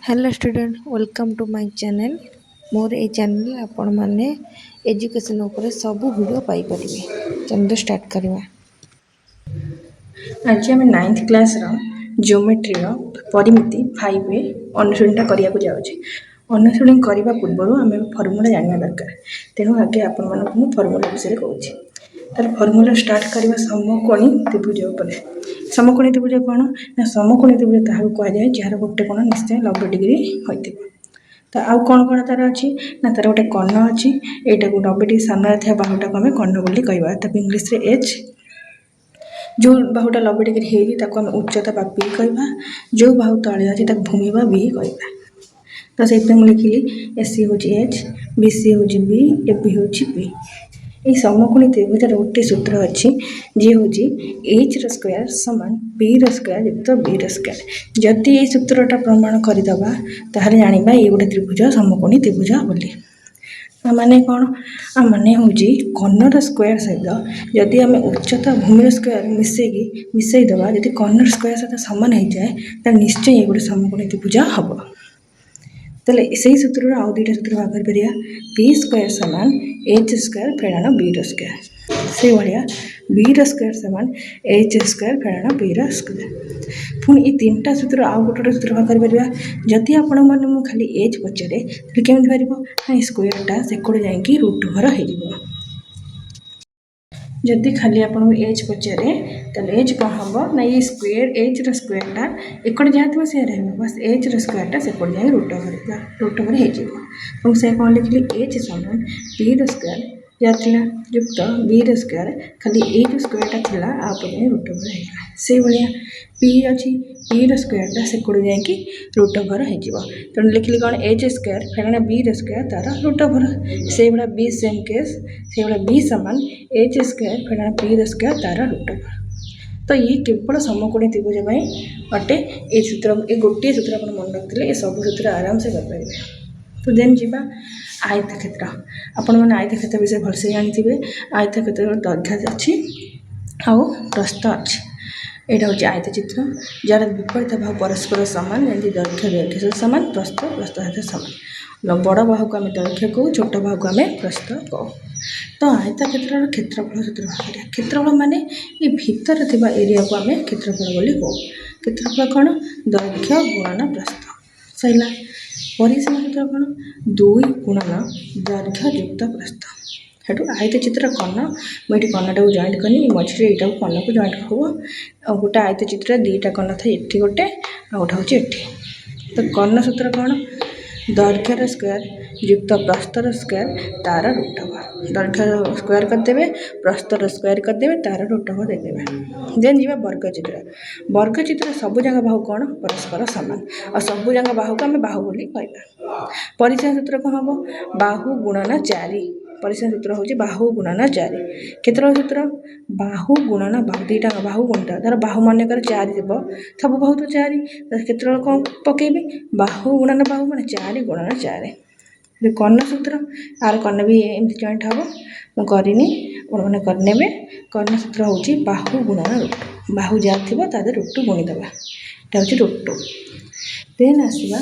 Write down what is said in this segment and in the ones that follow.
Hello student welcome to my channel मोर ए channel आपण माने एजुकेशन ऊपर सब वीडियो पाई परिबे। चलो स्टार्ट करवा। आज आम 9th क्लास जियोमेट्री परिमिति 5 अनुशीलन करने अनुशीलन करने पूर्व आम फर्मूला जानवा दरकार। तेणु आगे आपण फर्मूला विषय कहूँ। तार फर्मूला स्टार्ट करवा समकोणी त्रिभुज उपर। समकोणी त्रिभुज कौन ना समकोणी त्रिभुज क्या कहुए जार गोटे कोण निश्चय 90 डिग्री होती। तो आउ कौन कौन तार अच्छी ना तार गोटे कर्ण अच्छी यहाँ को 90 डिग्री सामने थी बाहुटा को आम कर्ण बोली कहवा। तब इंग्लीश एच जो बाहुटा 90 डिग्री होती उच्चता बा बी कहवा। जो बाहु तले अच्छी भूमि बा बी कहवा। तो से लिखिली एसी हूँ एच बीसी हूँ बी एबी हूँ बी। ये समकोणी त्रिभुजार गोटे सूत्र अच्छी जी हूँ एच स्क्वायर समान बी स्क्वायर युक्त बी स्क्वायर। जदि ये सूत्रटा प्रमाण करदेबा ताहले जानिबा ये गोटे त्रिभुज समकोणी त्रिभुज बोली। माने कौन माने हूँ कर्णर स्क्वायर सहित जदि आम उच्चता भूमि स्क्वायर मिसईदेवा जदि कर्णर स्क्वायर सहित सामान हो जाए तो निश्चय ये गोटे समकोणी त्रिभुज हम। तेल से सूत्र आउ दुईटा सूत्र बाहर कर बी स्क्वायर सामान एच स्क्वायर फेड़ाण बी स्क्वायर से भाया बी स्क्वायर सामान एच स्क्वायर फेड़ाण बी स्क्वायर। पुणी ये 3टा सूत्र आउ गोटे सूत्र बाहर कर जदि आपण मैंने मुझे खाली एच पचारे केमी पार स्क्वायरटा सेकड़ जा रूट ओवर हो। जदि खाली आपको एच पचारे तो एच कौन हम ना ये स्क्वायर एच स्क्वायरटा एकड़ जहाँ थी से बस एच स्क्वायरटा सेकड़ जाए रूट ओवर हो। से कौन लिखिली एच सामान बी स्क्वायर जहाँ युक्त बी स्क्वायर खाली ए जो स्क्वायरटा था आप रूट ओवर हो। से भाया पी अच्छी पी स्क्वायरटा सेकड़ जा रूट ओवर हो। तेणु लिखिली कौन एच स्क्वायर फेर बी स्क्वायर तार रूट ओवर। से भाया बी सेम केस से भाया बी सामान एच स्क्वायर फेर बी स्क्वायर तार रूट ओवर। तो ये केवल समकोणी त्रिभुज अटे। ये सूत्र ये गोटे सूत्र आप मन रखते ये सब सूत्र आराम से करेंगे। तो देन जी आयत क्षेत्र आपण मैंने आयत क्षेत्र विषय भलसे जानी। आयत क्षेत्र दैर्घ्य अच्छी आउ प्रस्थ अच्छी। यहाँ हूँ आयत चित्र जार विपरीत बाहु परस्पर सामान जमी दैर्घ्य दैर्घ्य सहित सामान प्रस्थ प्रस्थ सहित सामान। बड़ बाहु को आम दैर्घ्य कहूँ छोट बाहु को आम प्रस्थ कहूँ। तो आयत क्षेत्र क्षेत्रफल सूत्र बाहर क्षेत्रफल माने ये भितर थिबा एरिया को आम क्षेत्रफल बोली कहूँ। क्षेत्रफल कौन दैर्घ्य गुणन प्रस्थ सैला। परिसीमा सूत्र कौन 2 गुणन दैर्घ्य युक्त प्रस्थ। हेटू आयत चित्र कर्ण मुझे कर्णटा को जॉइंट करनी मझे यहाँ कर्ण को जॉइंट हम। गोटे आयत चित्र 2टा कर्ण था ये गोटे आ गोटे हूँ ये। तो कर्ण सूत्र कौन दैर्घ्यर स्क्वायर युक्त प्रस्तर स्क्वायर तार रूट ओवर। दैर्घ्य स्क्वायर करदे प्रस्तर स्क्वायर करदे तार रूट ओवर देदेवे। देन जी वर्गचित्र। वर्गचित्र सब जगह बाहु कौन परस्पर सामान और सब जगह बाहु को आम बाहु बोली कहवा। परिचय सूत्र कौन हम बाहु गुणन 4। परिचय सूत्र हूँ बाहु गुणन 4। क्षेत्रफल सूत्र बाहु गुणन बाहु 2टा बाहु गुणटा धर बाहु मानकर 4 थी सब बाहु तो 4 क्षेत्रफल कौन पकेबी बाहु गुणन बाहु मान 4 गुणन 4। कर्ण सूत्र आर कर्ण भी एमती जॉइंट हम मुझे मैंने करने कर्ण सूत्र हूँ बाहु गुणन रूट। बाहु जहाँ थी रूट गुणीदे यहाँ हूँ रूट। देन आसवा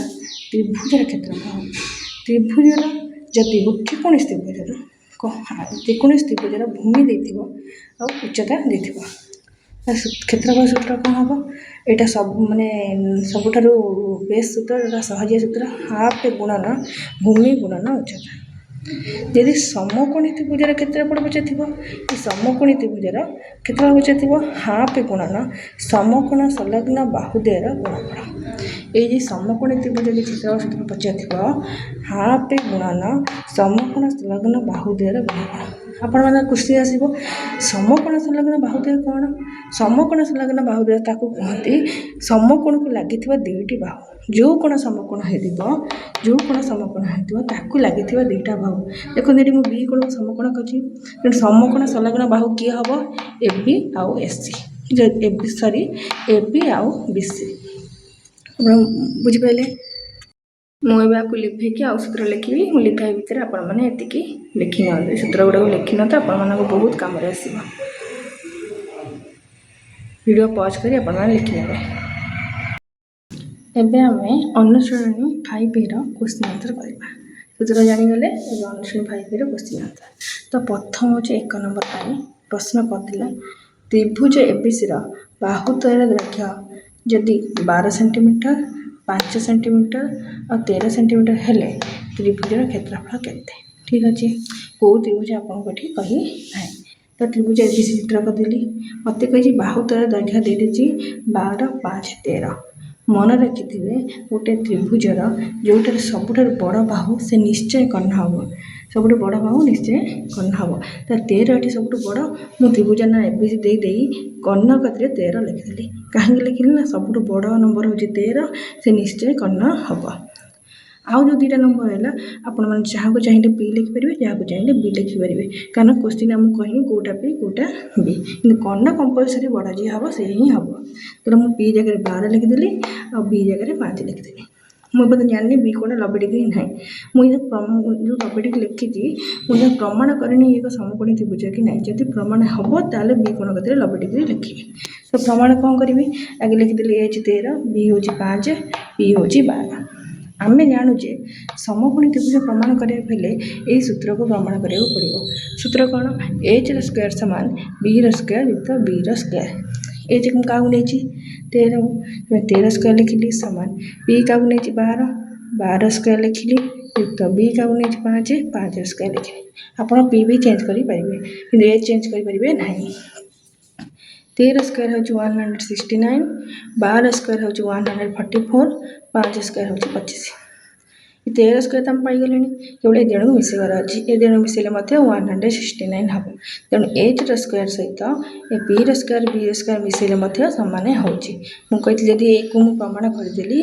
त्रिभुजर क्षेत्रफल। त्रिभुजर जदि त्रिकोणीय त्रिभुजर त्रिकोणीय त्रिभुजर भूमि देथिबो और उच्चता देथिबो क्षेत्रफल सूत्र कौन हम यहाँ सब माने सबुठारु बेस्ट सूत्र सहजिया सूत्र हाफ गुणन भूमि गुणन उच्चता। यदि समकोणी त्रिभुजर क्षेत्रफल पचार समकोणी त्रिभुजर क्षेत्रफल पचार हाफ गुणन समकोण संलग्न बाहुद्वयर गुणफल। ये समकोणी त्रिभुज क्षेत्रफल सूत्र पचार हाफ गुणन समकोण संलग्न बाहुद्वयर गुणफल। आपण मैंने क्वेश्चन आसो समकोण संलग्न बाहुद्वय कौन समकोण संलग्न बाहुद्वय ताकू कहते समकोण को लगी 2टी बाहु। जो कोण समकोण जो कोण समकोण हो लगी 2टा बाहु। देखो ये मुझे बी कोण समकोण कर समकोण संलग्न बाहु किए हम ए बी आउ S C sorry A B आउ बी सी। बुझिपारे मुझे आपको लिखेकि आउ सूत्र लिखी लिखाई भितर आपण मैंने लिखि नि सूत्र गुड़ा लिखि न तो आप बहुत कम आस। वीडियो पॉज कर लिखि ने। ଏବେ ଆମେ ଅନୁଶ୍ରେଣୀ 5 क्वेश्चन आंसर କରିବା। सूत्र जाणीगले ଏବେ ଅନୁଶ୍ରେଣୀ 5 क्वेश्चन आंसर। तो प्रथम हूँ 1 नंबर पाई प्रश्न करथिला त्रिभुज एबीसी बाहुद्वय दैर्घ्य जदि 12 सेंटीमीटर 5 सेंटीमीटर और 13 सेंटीमीटर हेले त्रिभुजर क्षेत्रफल केते। ठीक अच्छे कौ त्रिभुज आपको कही ना तो त्रिभुज एबीसी चित्र करदेली मत कही बाहुद्वय दैर्घ्य देदेची 12 5 13 मन रखिथे गोटे त्रिभुजर जोटार सबुठ बड़ बाहु से निश्चय कर्ण हम सबुठ बड़ बाहु निश्चय कर्ण हम तो 13 ये सबुठ बड़ मु त्रिभुज ना एबीसी दे कर्ण कति 13 लिखिदेली कहीं लिखिली ना सबुठ बड़ नंबर हूँ 13 से निश्चय कर्ण हम आउ जो 2टा नंबर है आपण मैंने जहाँ को चाहिए बी लिखिपारे जहाँ को चाहिए बी लिखिपारे कारण क्वेश्चन आमको कहनी कौटा बी कौटा बी कि कर्ण कंपलसरी बड़ा जी हम से ही हम तो मुझे बी जगह 12 लिखिदेली आ बी जगह 5 लिखिदेली मुझे जानी बी कौन 90 डिग्री ना मुझे जो 90 डिग्री लिखी मुझे प्रमाण करनी एक समकोणी त्रिभुज कि ना जब प्रमाण हम ताले बी कोण कते 90 डिग्री लिखी तो प्रमाण कौन करी आगे लिखिदेली एच 13 बी हूँ 5 बी हूँ 12 आम जानुचे समकोणी त्रिभुज प्रमाण करने यही सूत्र को प्रमाण करा पड़ो सूत्र कौन एच स्क्वायर सामान बी स्क्वायर युक्त बी स्क्वायर एच क्या नहीं 13 13 स्क्वायर लिखिली सामान बी क्या नहीं 12 12 स्क्वायर लिखिली युक्त बी क्या नहीं 5 5 स्क्वायर लिखिली आप पी भी चेंज करेंगे कि एच चेंज करेंगे ना 13 स्क्वायर हूँ 169 12 स्क्वायर हूँ 144 5 स्क्वायर हूँ 25 13 स्क्वायर तो आम पाईगले केवल ए दिण को मिसेबार अच्छी ए दिण मिसेले 169 हम तेणु एच स्क्वायर सहित ए बी स्क्वायर मिसेले सामान होती जदि एक प्रमाण करदेली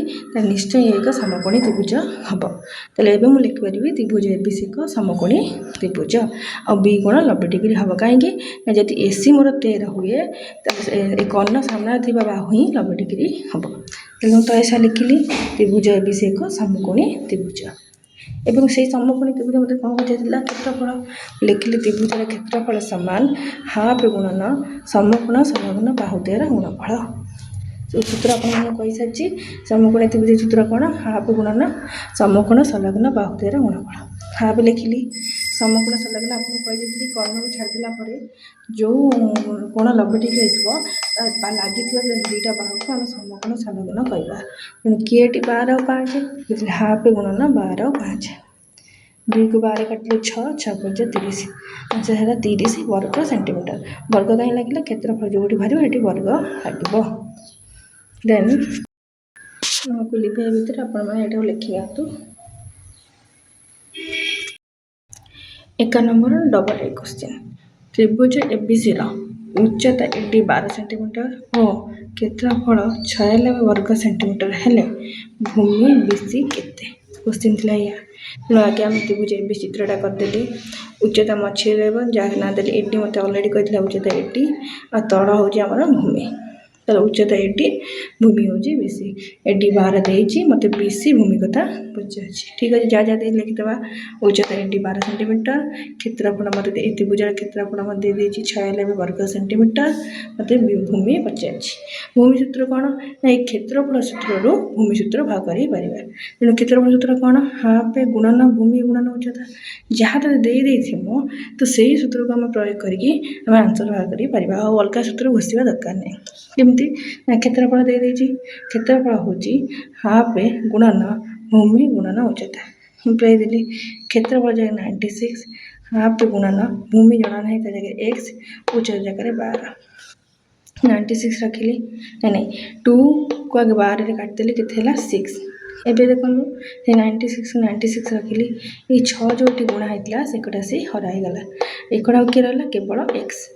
निश्चय एक समकोणी त्रिभुज हम तेल एवं मुझे लिखिपारि त्रिभुज एबीसी एक समकोणी त्रिभुज आ बी कोण 90 डिग्री हम कहीं जब एसी मोर 13 हुए कर्ण सामना थी बाहु ही 90 डिग्री हम तेणु तो ऐसा लिखिली त्रिभुज एबीसी एक समकोणी त्रिभुज एवं से समकोणी त्रिभुज मत कौन पचार क्षेत्रफल लिखिली त्रिभुजर क्षेत्रफल सामान हाफ गुणन समकोण संलग्न बाहुद्वयर गुणफल सूत्र आपको सारी समकोणी त्रिभुज सूत्र कौन हाफ गुणन समकोण संलग्न बाहुद्वयर गुणफल हाफ लिखिली समकोण संलग्न आपको कही कर्ण को छाड़देला जो कोण 90 डिग्री लगी 2टा बाहु को आम समकोण संलग्न कहवा तेणु किए 12 और 5 हाफ गुणन 12 और 5 2 को 12 काटिले 6 6 5 30 आंसर है 30 वर्ग सेंटीमीटर वर्ग कहीं लगे क्षेत्रफल जो बाहर ये वर्ग लगे देन आमको लिखा भितर आप लिखी आतु 1 नंबर डबल ए क्वेश्चन त्रिभुज एबीसी उच्चता एडी 12 सेंटीमीटर और क्षेत्रफल 96 वर्ग सेंटीमीटर हेले भूमि बीसी केते क्वेश्चन थी या तेणु आगे आम त्रिभुज एबीसी चित्रटा करदेली उच्चता मछली रहा जहाँ ना देली एडी मत अलरेडी कही उच्चता एडी आ तल हूँ आम भूमि तो उच्चता एडी भूमि हूँ बीसी एडी 12 देती मत बीसी भूमि कथा पचार ठीक अच्छे जहाँ जहाँ लिखिदे उच्चता एडी 12 सेंटीमीटर क्षेत्रफल मत त्रिभुजर क्षेत्रफल मत दे 96 वर्ग सेंटीमीटर मत भूमि पचार भूमि सूत्र कौन ना क्षेत्रफल सूत्र भूमि सूत्र भाग कर तेणु क्षेत्रफल सूत्र कौन हाफ गुणन भूमि गुणन उच्चता जहाँ दे तो से सूत्र को आम प्रयोग करके आंसर बाहर कर अलग सूत्र घोषिया दरकार नहीं केमती क्षेत्रफल दे क्षेत्रफल हूँ हाफ गुणन भूमि गुणन उच्चता इम्प्लाई देली क्षेत्रफल जगह 96 हाफ गुणन भूमि जना ना जगह एक्स उच्चता जगह 12 96 रखिली नहीं 2 को आगे 12 काटिदेली के 6 एबे देखो से 96 रखिली ये 6 जो गुणा होता से कटा से हराईगला एक किए रहा केवल एक्स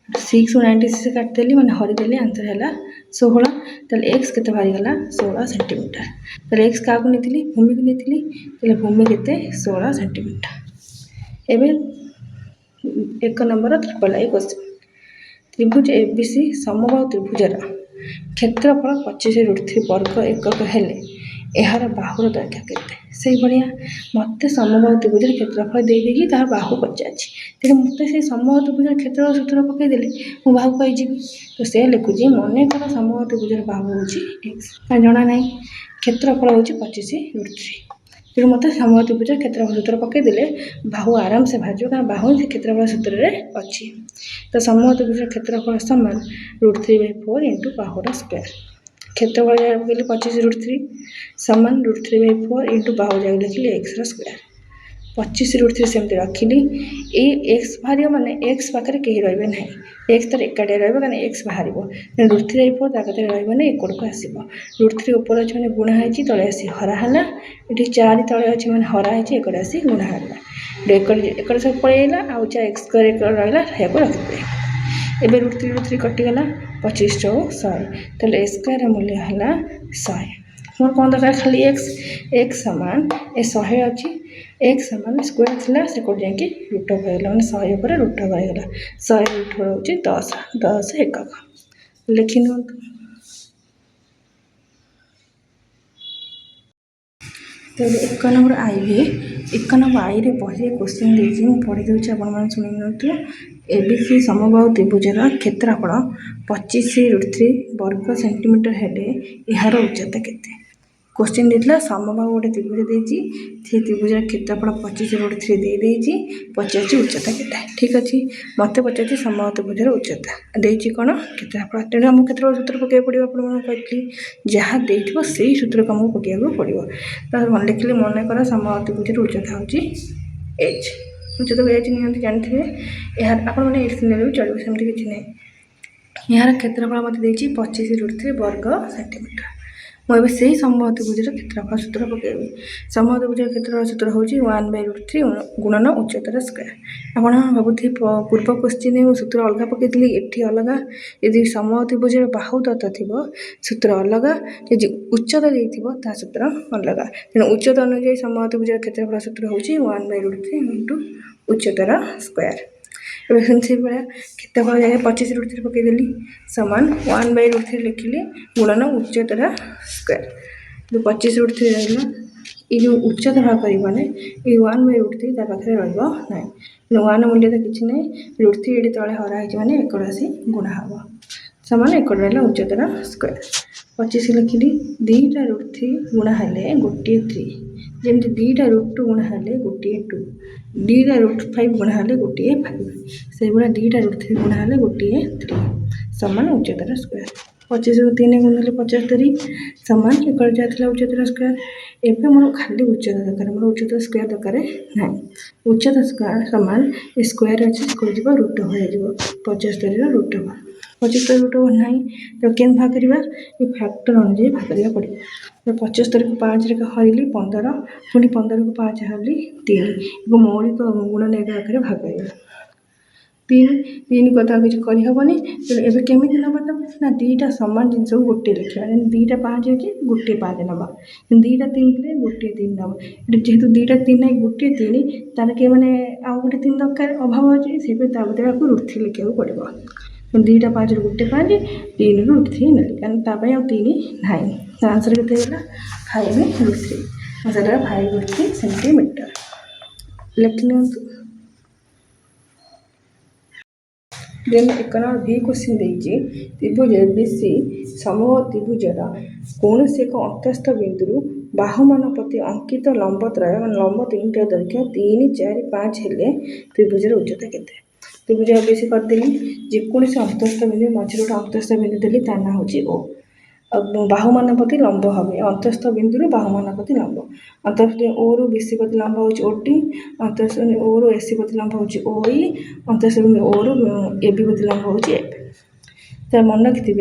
6 को 96 काटिदेली मैंने हरिदेली आंसर है 16 तेल एक्स के बाहरीगला 16 सेंटीमीटर तेल एक्स क्या नहीं भूमि को नहीं भूमि के 16 सेंटीमीटर एवं 1 नंबर ट्रिपल आई क्वेश्चन त्रिभुज एबीसी समबाहु त्रिभुजर क्षेत्रफल 25√3 वर्ग एकक हेले यार बाहुर दैर्घ्य केते से भाया मत समबाहु त्रिभुज क्षेत्रफल देदेगी तार बाहु पचार तेरे मत से समबाहु त्रिभुज क्षेत्रफल सूत्र पकईदेली मु बाहु कहीजी तो से लिखुची मन कर समबाहु त्रिभुज बाहु हूँ एक्स जना ना क्षेत्रफल होची 25√3। तेणु मत समबाहु त्रिभुज क्षेत्रफल सूत्र पकईदेले बाहु आराम से बाहर कारण बाहु से क्षेत्रफल सूत्र में अच्छी। तो समबाहु त्रिभुज क्षेत्रफल समान √3/4 इंटू बाहुर स्क्वायर। क्षेत्रफल जगह पकड़े 25√3 समान √3/4 इंटू बाहु जगह लिखिले x स्क्वायर। 25√3 सेमती रखिली ये एक्स बाहर माने एक्स पाखे कहीं रे ना एक्स तर एकाठे रही एक्स बाहर √3/4 ताकते रही एकड़क आसब √3 ऊपर अच्छे मैंने गुणा है तले आसी हराला ये 4 तले अच्छे मैंने हराई एकड़े आसी गुणाला एकड़ सब पलैला आउ एक्स स्क्वायर एकड़ रहा रखिदे। एवं √3 कटिगला 25 × 100 तेल ए स्क्वायर मूल्य है 100। मोर कौन दरकार खाली एक्स सामान ए 100 अच्छी एक्स सामान स्क्वायर थी से कौट जाकि √2 होगा मैंने 100 पर √2 होगा 100 √2 हूँ 10 एकक लिखि नि। तो 1 नंबर आई भी 1 नंबर आई रे बही क्वेश्चन देती पढ़ी दूसरी आपण शुणी एबीसी समबाहु त्रिभुजर क्षेत्रफल 25√3 वर्ग सेंटीमीटर हेले यार उच्चता केते। क्वेश्चन देता समबाहु गोटे त्रिभुज देती त्रिभुजर क्षेत्रफल 25√3 देती पचार उच्चता केते। ठीक अच्छे मत पचार समबाहु त्रिभुजर उच्चता देती कौन क्षेत्रफल तेणु आम क्षेत्रफल सूत्र पकड़ पड़ो आपड़ी जहाँ देती से सूत्र को आमको पकड़ा पड़ो। तो मन लिखिले मन कर समबाहु त्रिभुजर उच्चता हूँ एच उच्चता एच नियंती जानते यार आप भी चलो सेमती किसी ना यार क्षेत्रफल मत 25√3 वर्ग सेंटीमीटर। मुझे से समबाहु त्रिभुजर क्षेत्रफल सूत्र पकड़बी। समबाहु त्रिभुजर क्षेत्रफल सूत्र हूँ 1/√3 गुणन उच्चतार स्क्वायर। आप भावुथे पूर्व क्वेश्चन सूत्र अलग पकईली ये अलग यदि समबाहु त्रिभुजर बाहु दत्त थी सूत्र अलग यदि उच्चता देता सूत्र अलग तेणु उच्चता अनुसार समबाहु त्रिभुजर क्षेत्रफल सूत्र हूँ 1/√3 इंटू उच्चतार स्क्वायर। से भाया क्षेत्रफल जगह 25√3 पकईदेली सामान 1/√3 लिखिले गुणन उच्चतार स्क्वायर जो 25√3 रहा ये जो उच्चता भाग करें ये 1/√3 पाखे रहा 1 मूल्य तो किसी ना √3 ये तले हराई मैंने एकड़ आसी गुणा हम सामान एकड़ रहा उच्चतार स्क्वायर। 25 लिखिली 2टा √3 गुणा हेले गोटे 3 जमी 2टा √2 गुणा हेले गोटे 2 2टा √5 गुणा हेले गोटे 5 से भाया 2टा √3 गुणा हेले गोटे 3 सामान उच्चतार स्क्वायर। 25 को 3 गुणिले 75 सामान एकड़ जाता उच्चतार स्क्वायर। एवं मोर खाली उच्चता दरकार मोर उच्चता स्क्वायर दरकार ना उच्चता स्क्वायर सामान स्क्वायर अच्छे √2 हो 75 √2 75 √2 ना तो केन भाग करवा ये फैक्टर अनुजाई भाग करने पड़े। तो 75 को 5 रे हरली 15 पुणी 15 को 5 हरली 3 मौलिक गुणन एक आगे भाग कर 3 कथा किसी करहबनी तेणु केमी ना ना 2टा सामान जिनस गोटे लिखा 2टा 5 अच्छे गोटे 5 नवा 2टा 3 गोटे 3 नवा जेहेतु 2टा 3 ना गोटे 3 तार के मैंने आउ गोटे 3 दरकार अभाव अच्छे से बदले √3 लिखा पड़ो 2टा 5 गोटे 5 3 √3 ना कारण आउ 3 ना आंसर के 5√3 आंसर 5√3 सेंटीमीटर लिख नि। देन 1 नंबर बी क्वेश्चन देती त्रिभुज एबीसी समबाहु त्रिभुजर कौन से एक अंतस्थ बिंदु बाहुमान प्रति अंकित लंब त्रय लंब 3टा दैर्घ्य 3 4 5 हेले त्रिभुजर उच्चता केते। त्रिभुज एबीसी करदेली जेकोसी अंतस्थ बिंदु मझे गोटे अंतस्थ बिंदु देली तार ना हूँ ओ बाहुमान प्रति लंब हे अंतस्थ बिंदु बाहुमान प्रति लंब अंतस्थ ओ रु बीसी प्रति लंब हूँ ओटी अंतस्थ ओ रु एसी प्रति लंब हूँ ओई अंतस्थ बिंदु ओ रु एबी प्रति लंब हूँ एफ। तो मन रखिथे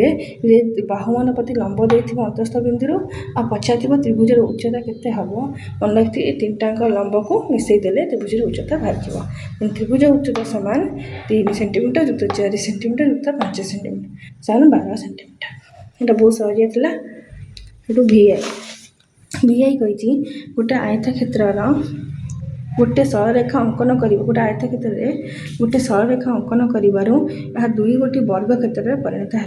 बाहुमान प्रति लंब देथिबो अंतस्थ बिंदु आ पछाथिबो त्रिभुजर उच्चता केते हबो मन रखिथे ए 3टाक लंब को मिसई देले त्रिभुजर उच्चता बाहर त्रिभुज उच्चता समान 3 सेंटीमीटर युक्त 4 सेंटीमीटर युक्त 5 सेंटीमीटर समान 12 सेंटीमीटर। ये बहुत सहज था। VI कही गोटे आयत क्षेत्र गोटे सरलरेखा अंकन कर गोटे आयत क्षेत्र में गोटे सरलरेखा अंकन कर दुई गोटी वर्ग क्षेत्र में परिणत है।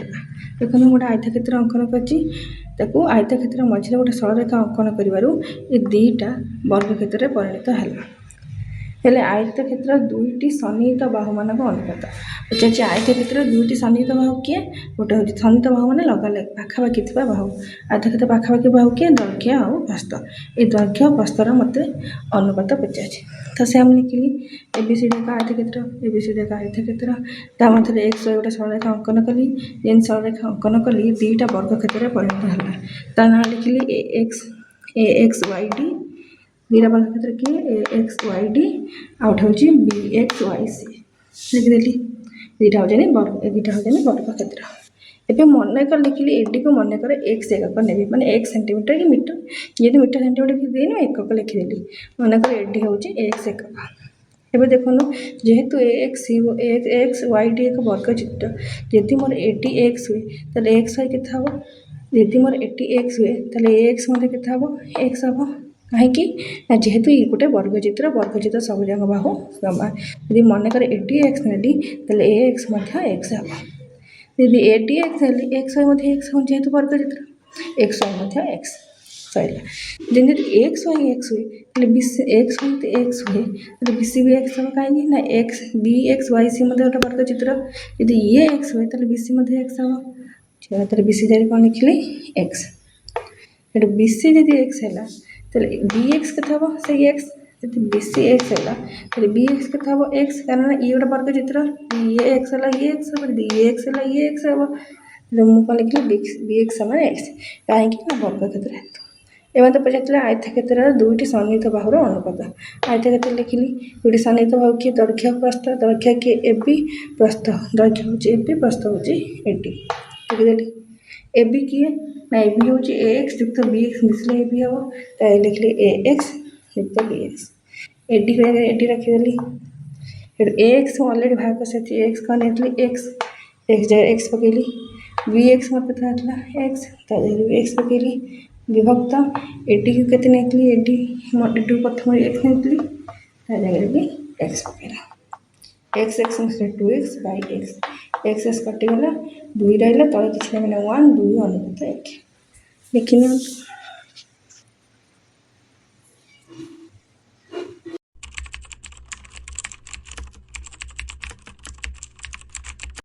देखो गोटे आयत क्षेत्र अंकन कर आयत क्षेत्र मझे गोटे सरलरेखा अंकन कर 2टा वर्ग क्षेत्र में परिणत है। हेले आयत क्षेत्र दुईटी सन्निहित बाहु मानक अनुपात पचार आयत क्षेत्र दुईटी सन्निहित बाहु किए गोटे हूँ सन्निहित बाहु मान लगा पाखापाखि थी बाहु आयत क्षेत्र पाखापाखि बाहु किए दैर्घ्य आउ प्रस्थ ये दैर्घ्य प्रस्थर मत अनुपात पचार तो से आम लिखिली एबीसीडी का आयत क्षेत्र एबीसीडी का आयत क्षेत्र ता मध्य एक्स वाई गोटे सरलरेखा अंकन कली जेन सरलरेखा अंकन कली दुईटा वर्ग क्षेत्र में परिणत है ता ना लिखिली ए एक्स वाई डी दुईटा वर्ग क्षेत्र किए ए एक्स वाई डी आउट हूँ बी एक्स वाई सी लिखिदेली दुईटा हूँ वर्ग दुईटा हूँ वर्ग क्षेत्र एवं मनकर लिखिली एडी को मनकर एक्स एकक ने माने एक्स सेंटीमीटर कि मीटर जी मीटर सेंटीमीटर कि देनी एकक लिखिदेली मनकर एडी हूँ एक्स एकक एवं देखो जेहेतु एक्स वाई डी एक वर्ग चित्र जदि मोर एटी एक्स हुए तो एक्स वाई के हम जदि मोर एटी एक्स हुए तो एक्स के हम एक्स हम कहीं जेहेतु ये गोटे वर्गचित्र सब जगह बाहु समान यदि मनकर एटी एक्स नेली तो एक्स एक्स हम यदि एटी एक्स एक्स वाई एक्स हम जेहेतु वर्गचित्र एक्स वाई एक्स सैला जमी एक्स वाई एक्स हुए एक्स वाई एक्स हुए तो बी सी भी एक्स हम कहीं ना X B X Y C गोटे वर्गचित्र यदि ये एक्स हुए तो बी सी एक्स हम तो बी सी जारी कौन लिखिली एक्स बी सी यदि एक्स है तो बी एक्स के हम से एक्स यदि बी सी एक्स है तो बी एक्स के हम एक्स कारण ये गोटे वर्गचित्र ये एक्स है ये एक्स हम ये एक्स है ये एक्स हम मुझे कौन लिखिली बी एक्स हम एक्स कहीं वर्ग क्षेत्र एवं तो पचार आयत क्षेत्र दुईटी सन्निहित बाहुर अनुपात आयत क्षेत्र लिखिली दुईटी सन्निहित बाहु किए दैर्घ्य प्रस्थ दैर्घ्य किए ए बी प्रस्थ दैर्घ्य हूँ ए बी प्रस्थ हूँ ए डी लिखिदेली ए बी किए ना ए बी हूँ ए एक्स युक्त बी एक्स मिसले ए बी हम तो लिखिली ए एक्स युक्त बी एक्स ए डी रखिदेली ए एक्स अलरेडी भाग कर एक्स का नहीं एक्स एक्स जगह एक्स पकईली बी एक्स मोर के एक्स बी एक्स पकईली विभक्त एडी को के एडी एडी प्रथम एक्स नहीं जगह भी एक्स पकड़ा X X two X by X X X कटिगला दुई रहा तले किसी मैंने वन दुई अनुपात एक लिखिनि।